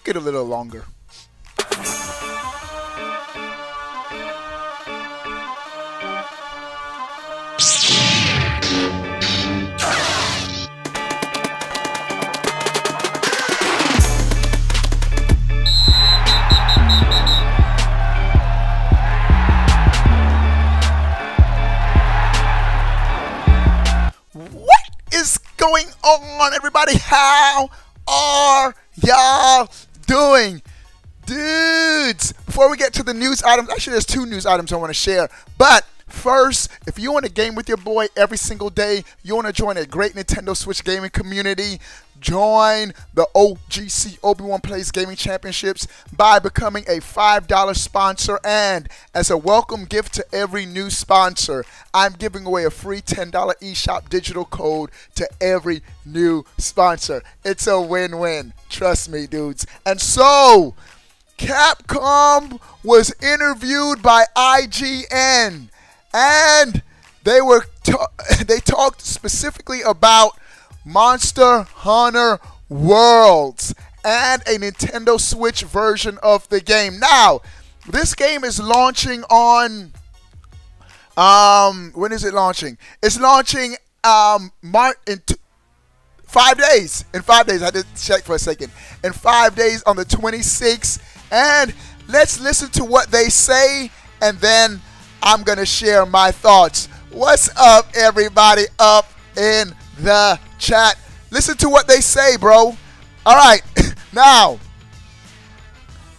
took it a little longer. Going on, everybody? How are y'all doing? Dudes, before we get to the news items, actually there's 2 news items I want to share. But first, if you want to game with your boy every single day, you want to join a great Nintendo Switch gaming community, join the OGC Obi-Wan Plays Gaming Championships by becoming a $5 sponsor. And as a welcome gift to every new sponsor, I'm giving away a free $10 eShop digital code to every new sponsor. It's a win-win. Trust me, dudes. And so, Capcom was interviewed by IGN, and they talked specifically about Monster Hunter Worlds and a Nintendo Switch version of the game. Now, this game is launching on when is it launching? It's launching in 5 days. In 5 days. I did check for a second. In 5 days on the 26th. And let's listen to what they say, and then I'm going to share my thoughts. What's up, everybody up in the chat? Listen to what they say, bro. All right. Now,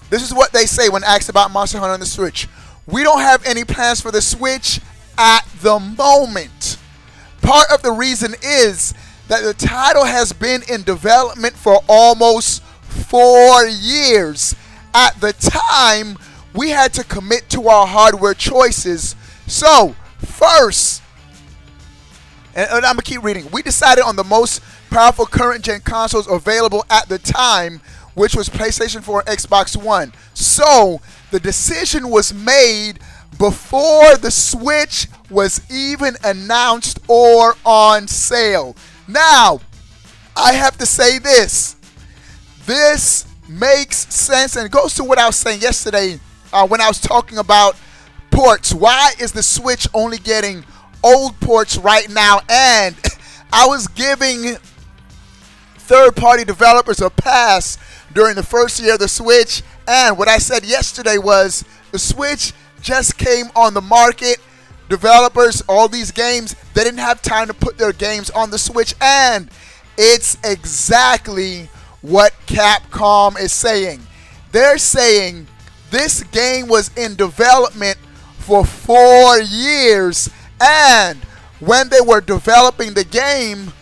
this is what they say when asked about Monster Hunter on the Switch. We don't have any plans for the Switch at the moment. Part of the reason is that the title has been in development for almost 4 years. At the time, we had to commit to our hardware choices. So, first, and I'm going to keep reading. We decided on the most powerful current-gen consoles available at the time, which was PlayStation 4 and Xbox One. So, the decision was made before the Switch was even announced or on sale. Now, I have to say this. This makes sense, and it goes to what I was saying yesterday when I was talking about ports. Why is the Switch only getting old ports right now? And I was giving third-party developers a pass during the first year of the Switch, and what I said yesterday was the Switch just came on the market. Developers, all these games, they didn't have time to put their games on the Switch, and it's exactly what Capcom is saying. They're saying this game was in development for 4 years, and when they were developing the game,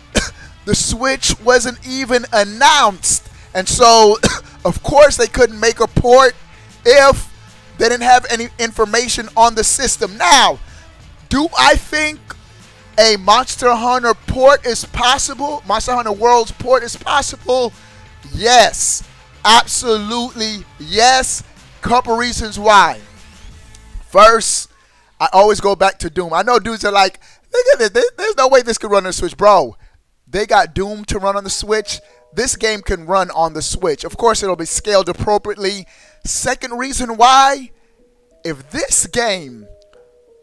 the Switch wasn't even announced. And so, of course, they couldn't make a port if they didn't have any information on the system. Now, do I think a Monster Hunter port is possible? Monster Hunter Worlds port is possible? Yes, absolutely yes. Couple reasons why. First, I always go back to Doom. I know dudes are like, look at this. There's no way this could run on the Switch. Bro, they got Doom to run on the Switch. This game can run on the Switch. Of course, it'll be scaled appropriately. Second reason why, if this game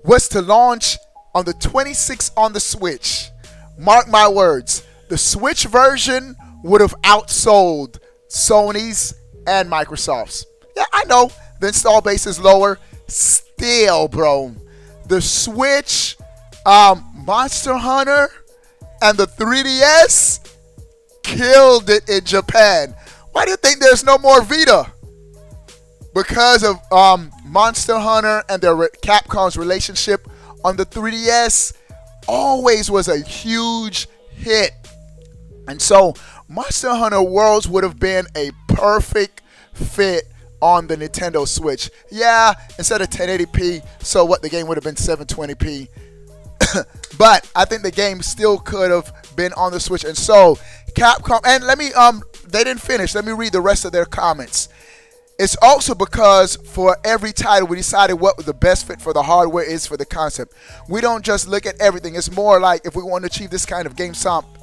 was to launch on the 26th on the Switch, mark my words, the Switch version would have outsold Sony's and Microsoft's. Yeah, I know the install base is lower. Still, bro, the Switch, Monster Hunter, and the 3DS killed it in Japan. Why do you think there's no more Vita? Because of Monster Hunter and their Capcom's relationship on the 3DS always was a huge hit. And so Monster Hunter Worlds would have been a perfect fit on the Nintendo Switch. Yeah, instead of 1080p, so what, the game would have been 720p. But I think the game still could have been on the Switch. And so Capcom, and let me, they didn't finish. Let me read the rest of their comments. It's also because for every title, we decided what the best fit for the hardware is for the concept. We don't just look at everything. It's more like if we want to achieve this kind of game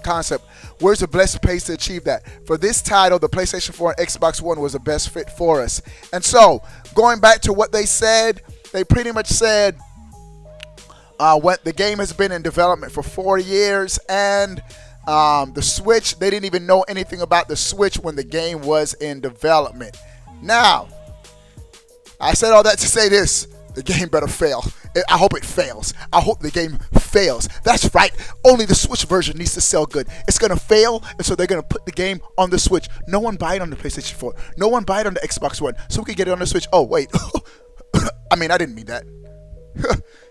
concept, where's the best place to achieve that? For this title, the PlayStation 4 and Xbox One was the best fit for us. And so, going back to what they said, they pretty much said what the game has been in development for 4 years, and the Switch, they didn't even know anything about the Switch when the game was in development. Now, I said all that to say this. The game better fail. I hope it fails. I hope the game fails. That's right. Only the Switch version needs to sell good. It's going to fail, and so they're going to put the game on the Switch. No one buy it on the PlayStation 4. No one buy it on the Xbox One. So we can get it on the Switch. Oh, wait. I mean, I didn't mean that.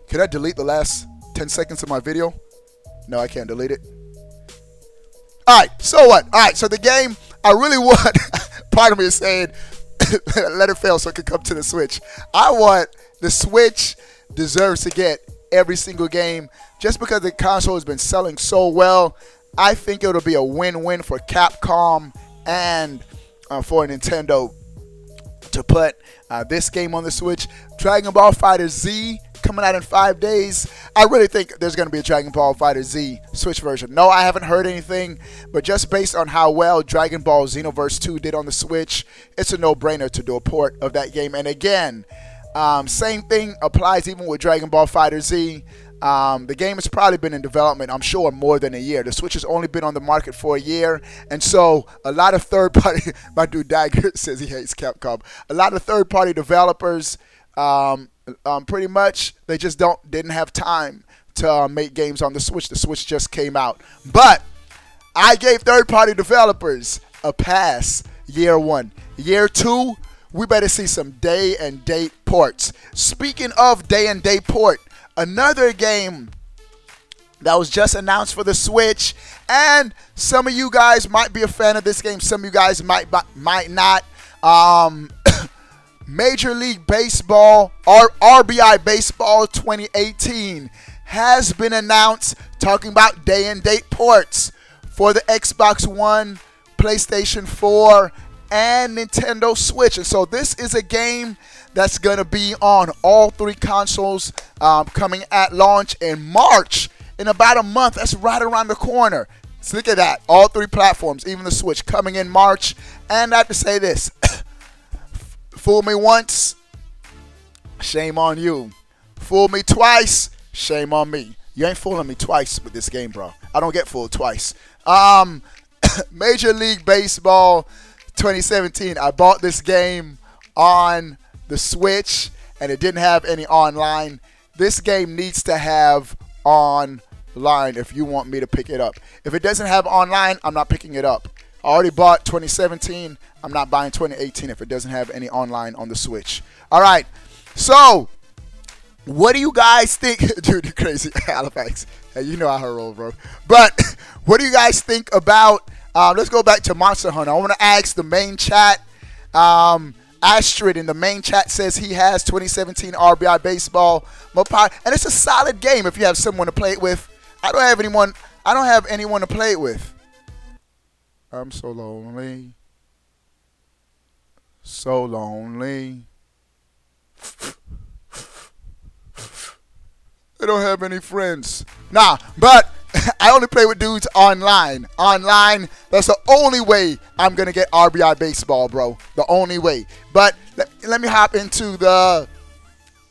Can I delete the last 10 seconds of my video? No, I can't delete it. All right, so what? All right, so the game, I really want, part of me is saying, let it fail so it can come to the Switch. I want the Switch deserves to get every single game just because the console has been selling so well. I think it'll be a win-win for Capcom and for Nintendo to put this game on the Switch. Dragon Ball Fighter Z coming out in 5 days. I really think there's going to be a Dragon Ball Fighter Z Switch version. No, I haven't heard anything, but just based on how well Dragon Ball Xenoverse 2 did on the Switch, it's a no-brainer to do a port of that game. And again, same thing applies even with Dragon Ball Fighter Z. The game has probably been in development, I'm sure, more than a year. The Switch has only been on the market for a year, and so a lot of third-party, my dude Dagger says he hates Capcom. A lot of third-party developers, pretty much, they just didn't have time to make games on the Switch. The Switch just came out. But I gave third-party developers a pass year one. Year two, we better see some day and date ports. Speaking of day and date port, another game that was just announced for the Switch, and some of you guys might be a fan of this game, some of you guys might not. Major League Baseball, RBI Baseball 2018 has been announced, talking about day and date ports for the Xbox One, PlayStation 4, and Nintendo Switch. And so this is a game that's going to be on all three consoles, coming at launch in March. In about a month. That's right around the corner. So look at that. All three platforms, even the Switch, coming in March. And I have to say this. Fool me once, shame on you. Fool me twice, shame on me. You ain't fooling me twice with this game, bro. I don't get fooled twice. Major League Baseball 2017. I bought this game on the Switch, and it didn't have any online. This game needs to have online if you want me to pick it up. If it doesn't have online, I'm not picking it up. I already bought 2017. I'm not buying 2018 if it doesn't have any online on the Switch. All right. So, what do you guys think? Dude, you're crazy. Halifax. Hey, you know how I roll, bro. But what do you guys think about, let's go back to Monster Hunter. I want to ask the main chat. Astrid in the main chat says he has 2017 RBI Baseball. And it's a solid game if you have someone to play it with. I don't have anyone to play it with. I'm so lonely. So lonely. I don't have any friends. Nah, but I only play with dudes online. Online, that's the only way I'm going to get RBI Baseball, bro. The only way. But let me hop into the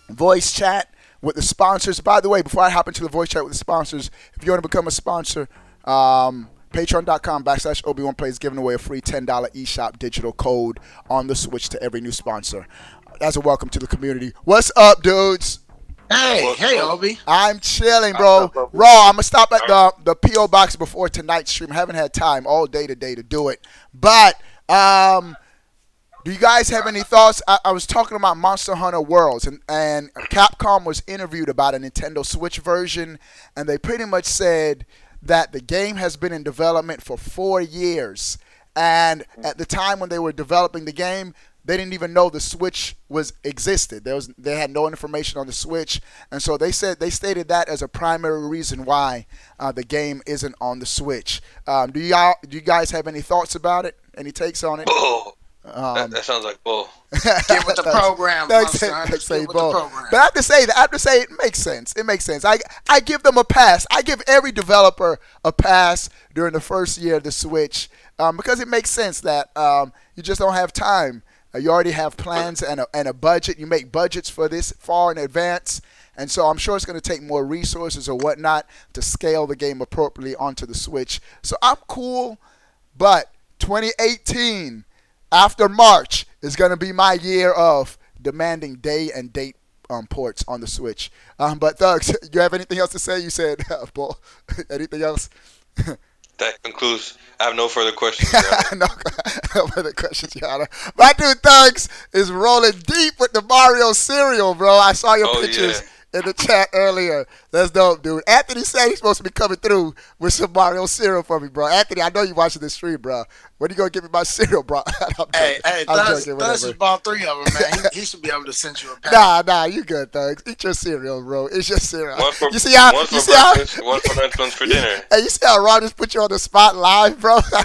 voice chat with the sponsors. By the way, before I hop into the voice chat with the sponsors, if you want to become a sponsor, Patreon.com/Obi1Plays giving away a free $10 eShop digital code on the Switch to every new sponsor. As a welcome to the community. What's up, dudes? Hey, Obi. I'm chilling, bro. Raw, I'm going to stop at the P.O. Box before tonight's stream. I haven't had time all day today to do it. But, do you guys have any thoughts? I was talking about Monster Hunter Worlds, and Capcom was interviewed about a Nintendo Switch version, and they pretty much said that the game has been in development for 4 years. And at the time when they were developing the game, they didn't even know the Switch existed. They had no information on the Switch, and so they stated that as a primary reason why the game isn't on the Switch. Do you guys have any thoughts about it? Any takes on it? That sounds like bull. Get with the program, Monster Hunter. Get with the program. But I have to say it makes sense. It makes sense. I give them a pass. I give every developer a pass during the first year of the Switch because it makes sense that you just don't have time. You already have plans and a budget. You make budgets for this far in advance. And so I'm sure it's going to take more resources or whatnot to scale the game appropriately onto the Switch. So I'm cool, but 2018, after March, is going to be my year of demanding day and date ports on the Switch. But Thugs, you have anything else to say? You said, Bull. Anything else? That concludes. I have no further questions. no further questions, Your Honor. My dude Thugs is rolling deep with the Mario cereal, bro. I saw your pictures in the chat earlier. That's dope, dude. Anthony said he's supposed to be coming through with some Mario cereal for me, bro. Anthony, I know you watching this stream, bro. When you gonna give me my cereal, bro? Hey, Thugs just bought 3 of them, man. He should be able to send you a pack. Nah, you good, Thugs. Eat your cereal, bro. It's your cereal. One for breakfast, one for lunch, one for dinner. Hey, you see how Ron just put you on the spot live, bro? They're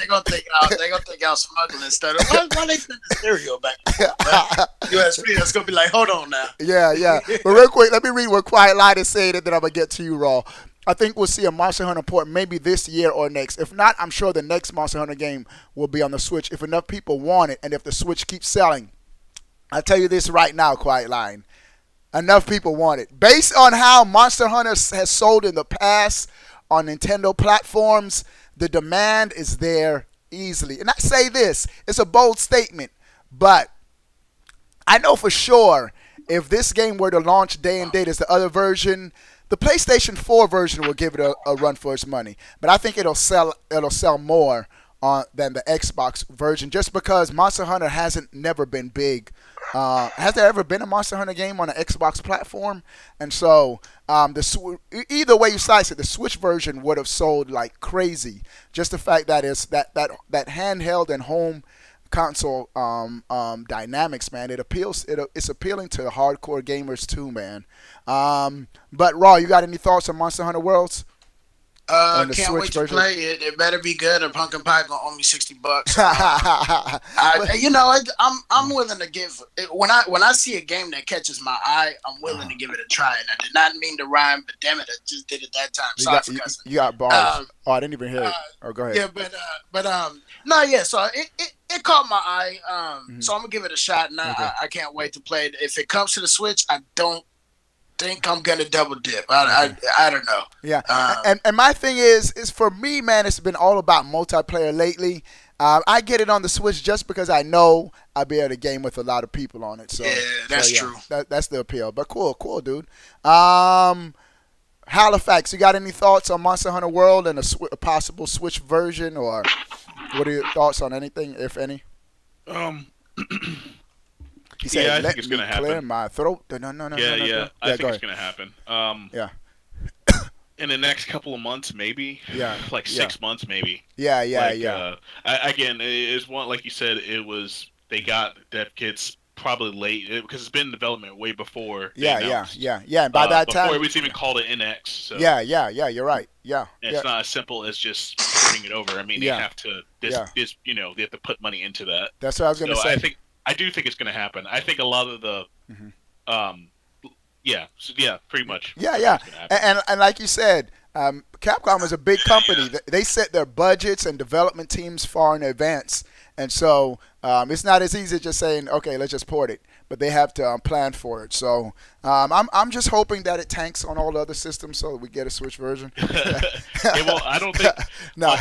gonna think out smuggling stuff. Why they send the cereal back? USP, that's gonna be like, hold on now. Yeah. But real quick, let me read what Quiet Light is saying, and then I'm gonna get to you, Raw. I think we'll see a Monster Hunter port maybe this year or next. If not, I'm sure the next Monster Hunter game will be on the Switch if enough people want it and if the Switch keeps selling. I'll tell you this right now, Quiet Line. Enough people want it. Based on how Monster Hunter has sold in the past on Nintendo platforms, the demand is there easily. And I say this, it's a bold statement, but I know for sure if this game were to launch day and date as the other version, the PlayStation 4 version will give it a run for its money. But I think it'll sell more than the Xbox version just because Monster Hunter hasn't never been big. Has there ever been a Monster Hunter game on an Xbox platform? And so either way you slice it, the Switch version would have sold like crazy. Just the fact that it's that handheld and home console dynamics, man, it's appealing to hardcore gamers too, man. But Raw, you got any thoughts on Monster Hunter Worlds? Can't wait to play it. It better be good, or Pumpkin Pie gonna owe me $60. I'm willing to give when I see a game that catches my eye, I'm willing to give it a try. And I did not mean to rhyme, but damn it, I just did it that time. Sorry for cussing. You got bars. I didn't even hear it. Go ahead. Yeah, So it caught my eye. So I'm gonna give it a shot, and I can't wait to play it. If it comes to the Switch, I don't think I'm gonna double dip. I don't know. Yeah, and my thing is for me, man, it's been all about multiplayer lately. I get it on the Switch just because I know I'll be able to game with a lot of people on it. So yeah, that's true. That's the appeal. But cool, dude. Halifax, you got any thoughts on Monster Hunter World and a possible Switch version, or what are your thoughts on anything, if any? He said, I think it's going to happen. Clear my throat. No. Yeah. I think it's going to happen. Yeah. In the next couple of months, maybe. Yeah. Like 6 months, maybe. Yeah. Again, it's one, like you said, they got dev kits probably late because it's been in development way before. Yeah. And by that time, before it was even called an NX. So. Yeah. You're right. Yeah. It's not as simple as just putting it over. I mean, they have to. They have to put money into that. That's what I was going to say. I do think it's going to happen. I think a lot of the, pretty much. Yeah. And like you said, Capcom is a big company. They set their budgets and development teams far in advance, and so it's not as easy as just saying, okay, let's just port it. But they have to plan for it. So I'm just hoping that it tanks on all the other systems so we get a Switch version. Well, I don't think. No.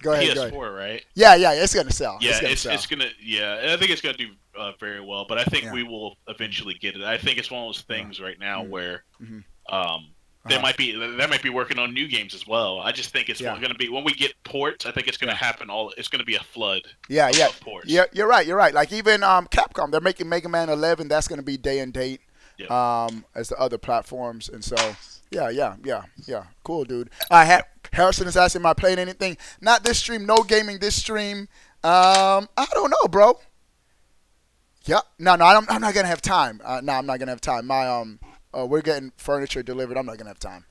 Go ahead. PS4, right? Yeah. It's gonna sell. Yeah, it's gonna. Yeah, I think it's gonna do very well. But I think we will eventually get it. I think it's one of those things right now where they might be working on new games as well. I just think it's going to be when we get ports. I think it's going to happen. It's going to be a flood. Of ports. Yeah, you're right. Like even Capcom, they're making Mega Man 11. That's going to be day and date as the other platforms. And so yeah. Cool, dude. Harrison is asking, am I playing anything? Not this stream. No gaming this stream. I don't know, bro. Yeah. No. I'm not gonna have time. I'm not gonna have time. we're getting furniture delivered. I'm not gonna have time.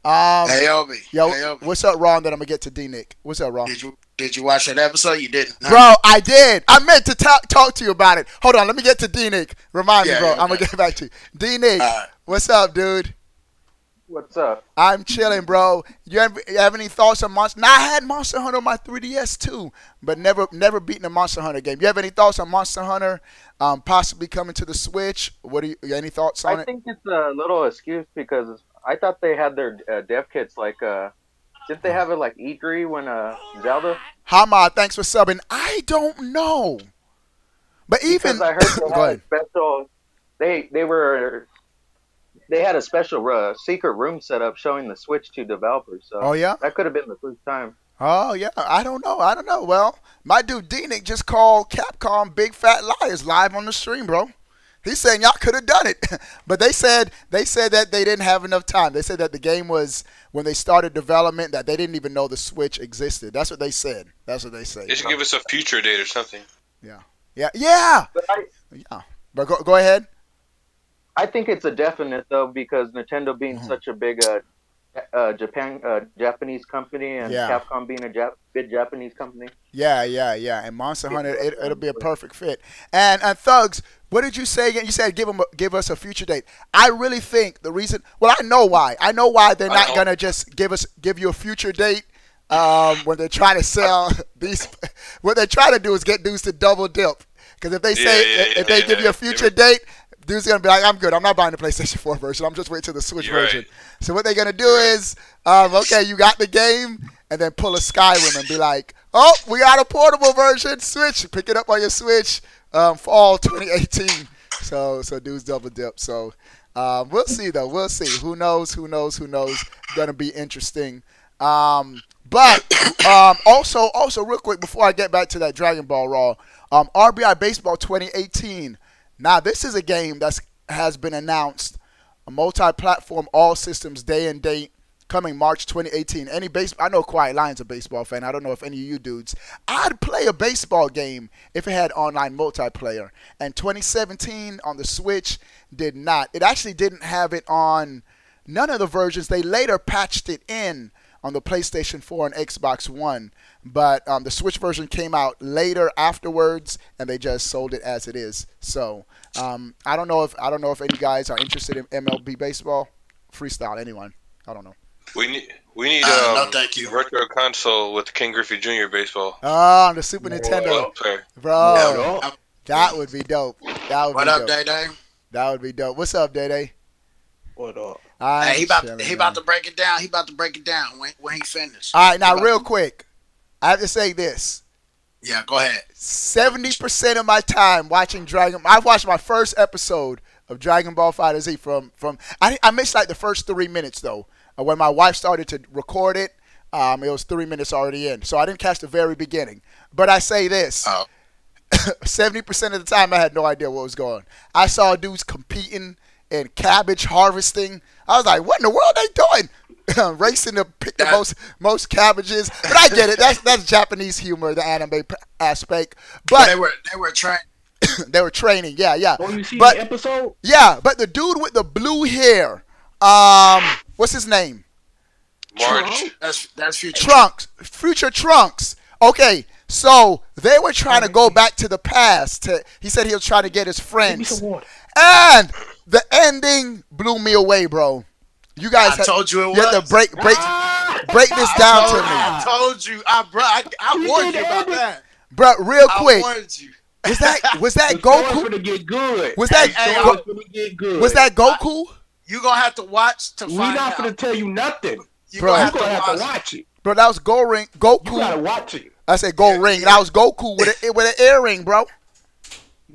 Hey, Obi. Yo, Hey, Obi. what's up, Ron? Then I'm gonna get to D Nick. What's up, Ron? Did you watch that episode? You didn't, huh? Bro, I did. I meant to talk to you about it. Hold on, let me get to D Nick. Remind me, bro. Yeah, I'm gonna get back to you. D Nick, what's up, dude? What's up? I'm chilling, bro. You have any thoughts on Monster? Now, I had Monster Hunter on my 3DS too, but never beaten a Monster Hunter game. You have any thoughts on Monster Hunter possibly coming to the Switch? Any thoughts on it? I think it's a little excuse because I thought they had their dev kits like didn't they have it like E3 when Zelda? Hamad, thanks for subbing. I don't know, but even because I heard they had a special. They had a special secret room set up showing the Switch to developers. So oh yeah, that could have been the first time. Oh yeah, I don't know. Well, my dude D-Nick just called Capcom big fat liars live on the stream, bro. He's saying y'all could have done it, but they said that they didn't have enough time. They said that the game was when they started development that they didn't even know the Switch existed. That's what they said. They should give us a future date or something. Yeah. But go ahead. I think it's a definite though because Nintendo being such a big Japanese company and Capcom being a big Japanese company. Yeah. And Monster Hunter, it'll be a perfect fit. And Thugs, what did you say again? You said give us a future date. I really think the reason. Well, I know why. They're not gonna just give you a future date. When they're trying to sell these, what they're trying to do is get dudes to double dip. Because if they give you a future date. Dude's going to be like, I'm good. I'm not buying the PlayStation 4 version. I'm just waiting till the Switch version. Right. So what they're going to do is, okay, you got the game, and then pull a Skyrim and be like, oh, we got a portable version. Switch. Pick it up on your Switch fall 2018. So dudes double dip. So we'll see, though. We'll see. Who knows? Going to be interesting. But also, real quick, before I get back to that Dragon Ball Raw, RBI Baseball 2018. Now, this is a game that has been announced, a multi-platform, all systems, day and date, coming March 2018. I know Quiet Lion's a baseball fan. I don't know if any of you dudes. I'd play a baseball game if it had online multiplayer. And 2017 on the Switch did not. It actually didn't have it on none of the versions. They later patched it in on the PlayStation 4 and Xbox One. But the Switch version came out later afterwards, and they just sold it as it is. So I don't know if any guys are interested in MLB baseball, freestyle. Anyone? I don't know. We need no, thank you. Retro console with King Griffey Jr. baseball. Oh, on the Super Nintendo, bro. That would be dope. What up, Day Day? That would be dope. What's up, Day Day? What up? Hey, he about to break it down. He about to break it down when he finished. All right, now real quick, I have to say this. Yeah, go ahead. 70% of my time watching I've watched my first episode of Dragon Ball FighterZ from I missed like the first 3 minutes though. When my wife started to record it, it was 3 minutes already in, so I didn't catch the very beginning. But I say this: 70% of the time I had no idea what was going on. I saw dudes competing in cabbage harvesting. I was like, what in the world are they doing? Racing to pick the most cabbages. But I get it. That's Japanese humor, the anime aspect. But they were trained. They were training, yeah. Oh, you see the episode? Yeah, but the dude with the blue hair, what's his name? March. That's Future Trunks. Future Trunks. Okay, so they were trying to go back to the past. He said he was trying to get his friends. And the ending blew me away, bro. You guys told you it was. You have to break this down to me. I told you. I warned you about that. Bro, real quick. I warned you. Was that Goku? Gonna get good. Was that Goku? You gonna have to watch to We find not out. gonna tell you nothing. You Bro, You gonna have to watch it. Bro, that was Goku. You gotta watch it. I said Ring. That was Goku with an earring, bro.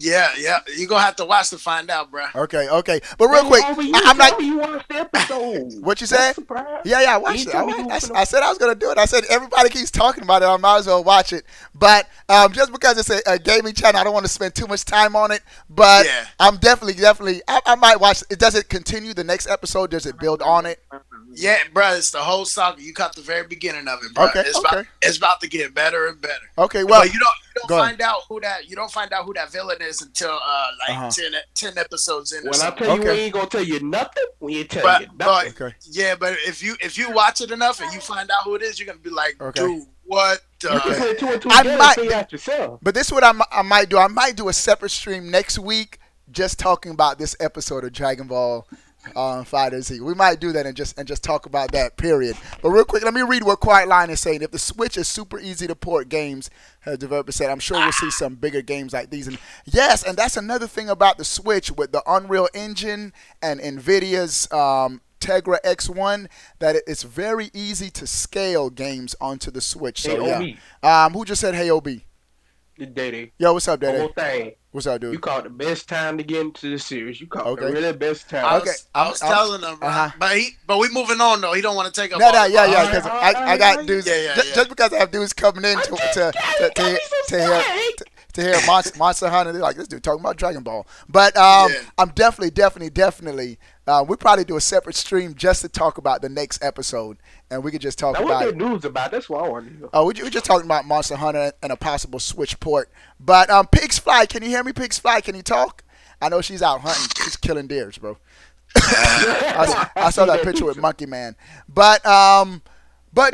Yeah. You gonna have to watch to find out, bro. Okay. But real quick, I'm like, You watched the episode. What you said? Surprise. Yeah, I watched it. I said I was gonna do it. I said everybody keeps talking about it. I might as well watch it. But just because it's a gaming channel, I don't want to spend too much time on it. But Yeah. I'm definitely. I might watch it. Does it continue the next episode? Does it build on it? Yeah, bro. It's the whole saga. You caught the very beginning of it, bro. Okay. It's about to get better and better. Okay. Well, but you don't Go find out who that villain is until like 10 episodes in. When I tell you, we ain't gonna tell you nothing. We ain't tell you nothing. Okay. Yeah, but if you watch it enough and you find out who it is, you're gonna be like, dude, what? You can put 2 and 2 I together might- and figure out yourself. But this is what I might do. I might do a separate stream next week just talking about this episode of Dragon Ball FighterZ. We might do that and just talk about that, period. But real quick, let me read what Quiet Line is saying. If the Switch is super easy to port games, as developer said, I'm sure we'll see some bigger games like these. And yes, and that's another thing about the Switch with the Unreal Engine and NVIDIA's Tegra X1, that it's very easy to scale games onto the Switch. So Hey, yeah. Who just said hey OB? Daddy. Yo, what's up, The Daddy? whole thing. What's up, dude? You called the best time to get into the series. You called Okay. the really best time. I Okay, was telling him, bro. But we moving on though. He don't want to take up. No, all the- yeah, because I got dudes. Yeah. Just because I have dudes coming in to hear Monster Hunter, they're like, this dude talking about Dragon Ball. But I'm definitely. We probably do a separate stream just to talk about the next episode, and we could just talk Now, about what's it. the news about? That's what I want to know. Oh, we're just talking about Monster Hunter and a possible Switch port. But Pigs Fly, can you hear me? Pigs Fly, can you talk? I know she's out hunting. She's killing deers, bro. I saw that picture with Monkey Man. But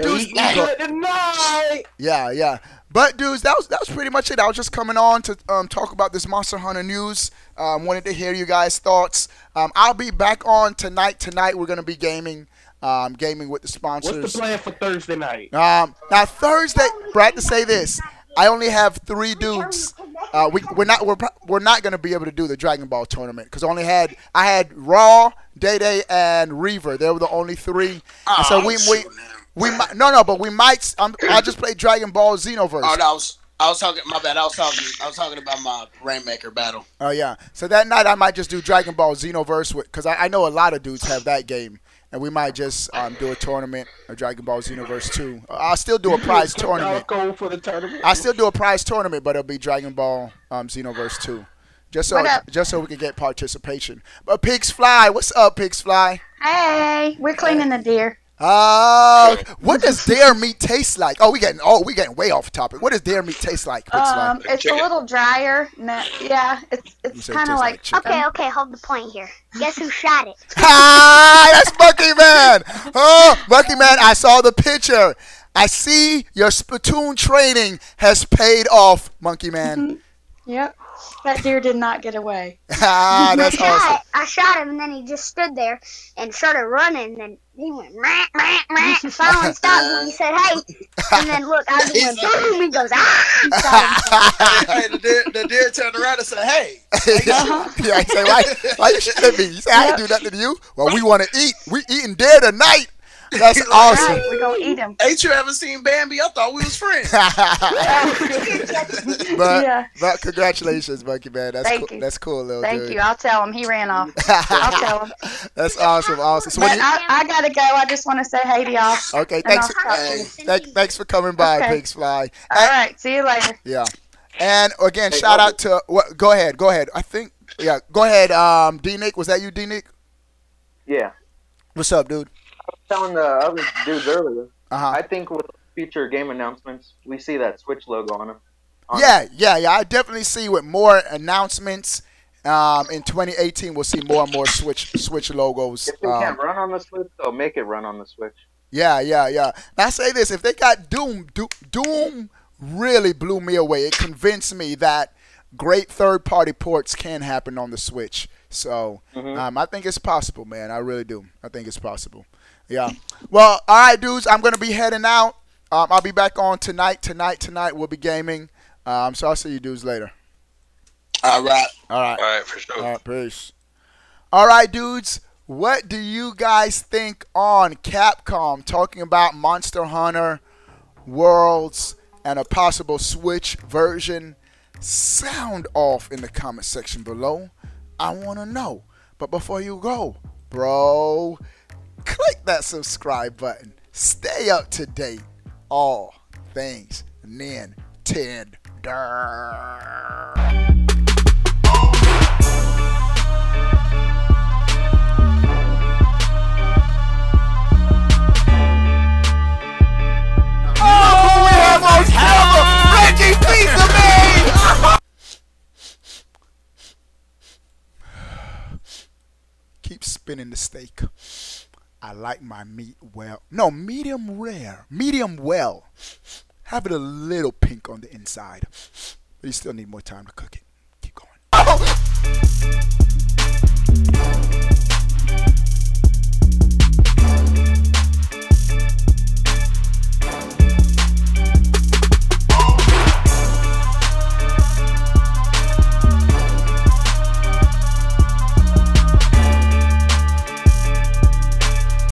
dudes, yeah. But dudes, that was pretty much it. I was just coming on to talk about this Monster Hunter news. Wanted to hear you guys' thoughts. I'll be back on tonight. Tonight we're gonna be gaming with the sponsors. What's the plan for Thursday night? Now Thursday, Brad, to say this, I only have 3 dudes. We're not gonna be able to do the Dragon Ball tournament because I had Raw, Day Day, and Reaver. They were the only 3. And so we might but we might. I just played Dragon Ball Xenoverse. Oh, I was talking. My bad. I was talking about my Rainmaker battle. Oh yeah. So that night I might just do Dragon Ball Xenoverse because I know a lot of dudes have that game. And we might just do a tournament of Dragon Ball Xenoverse 2. I'll still do a prize tournament. Go for the tournament. I still do a prize tournament, but it'll be Dragon Ball Xenoverse 2. Just so we can get participation. But Pigs Fly, what's up, Pigs Fly? Hey, we're cleaning the deer. What does deer meat taste like? We getting way off topic. What does deer meat taste like, Pigs Fly? It's a little drier. Yeah, it's kind of like chicken. Okay, hold the point here. Guess who shot it? That's Monkey Man. Oh, Monkey Man, I saw the picture. I see your Splatoon training has paid off, Monkey Man. Yep. That deer did not get away. That's awesome. I shot him, and then he just stood there and started running, and he went, meh, meh, meh. Finally stopped when he said, hey. And then, look, I just went, boom, he goes, ah. Hey, the deer turned around and said, hey. Yeah, he said, why you shooting at me? He said, I ain't do nothing to you. Well, we want to eat. We eating deer tonight. That's awesome. Right, we're going to eat him. Ain't you ever seen Bambi? I thought we was friends. But congratulations, Monkey Man. That's cool, little dude. Thank you. I'll tell him. He ran off. I'll tell him. That's awesome. So but I got to go. I just want to say hey to y'all. Okay, thanks for coming by, Pigs Fly. All right, see you later. Yeah. And again, shout out to go ahead. I think go ahead. D-Nick, was that you, D-Nick? Yeah. What's up, dude? I was telling the other dudes earlier. Uh-huh. I think with future game announcements, we see that Switch logo on them. Yeah. I definitely see with more announcements in 2018, we'll see more and more Switch logos. If they can't run on the Switch, they'll make it run on the Switch. Yeah. Now I say this: if they got Doom really blew me away. It convinced me that great third-party ports can happen on the Switch. So I think it's possible, man. I really do. I think it's possible. Yeah. Well, all right, dudes. I'm going to be heading out. I'll be back on tonight. Tonight we'll be gaming. So I'll see you dudes later. All right. All right, for sure. All right, peace. All right, dudes. What do you guys think on Capcom talking about Monster Hunter Worlds and a possible Switch version? Sound off in the comment section below. I want to know. But before you go, bro, click that subscribe button. Stay up to date. All things Nintendo. Oh, we have most ever Reggie Pizza Man! spinning the steak. I like my meat well. No, medium rare. Medium well. Have it a little pink on the inside. But you still need more time to cook it. Keep going. Oh!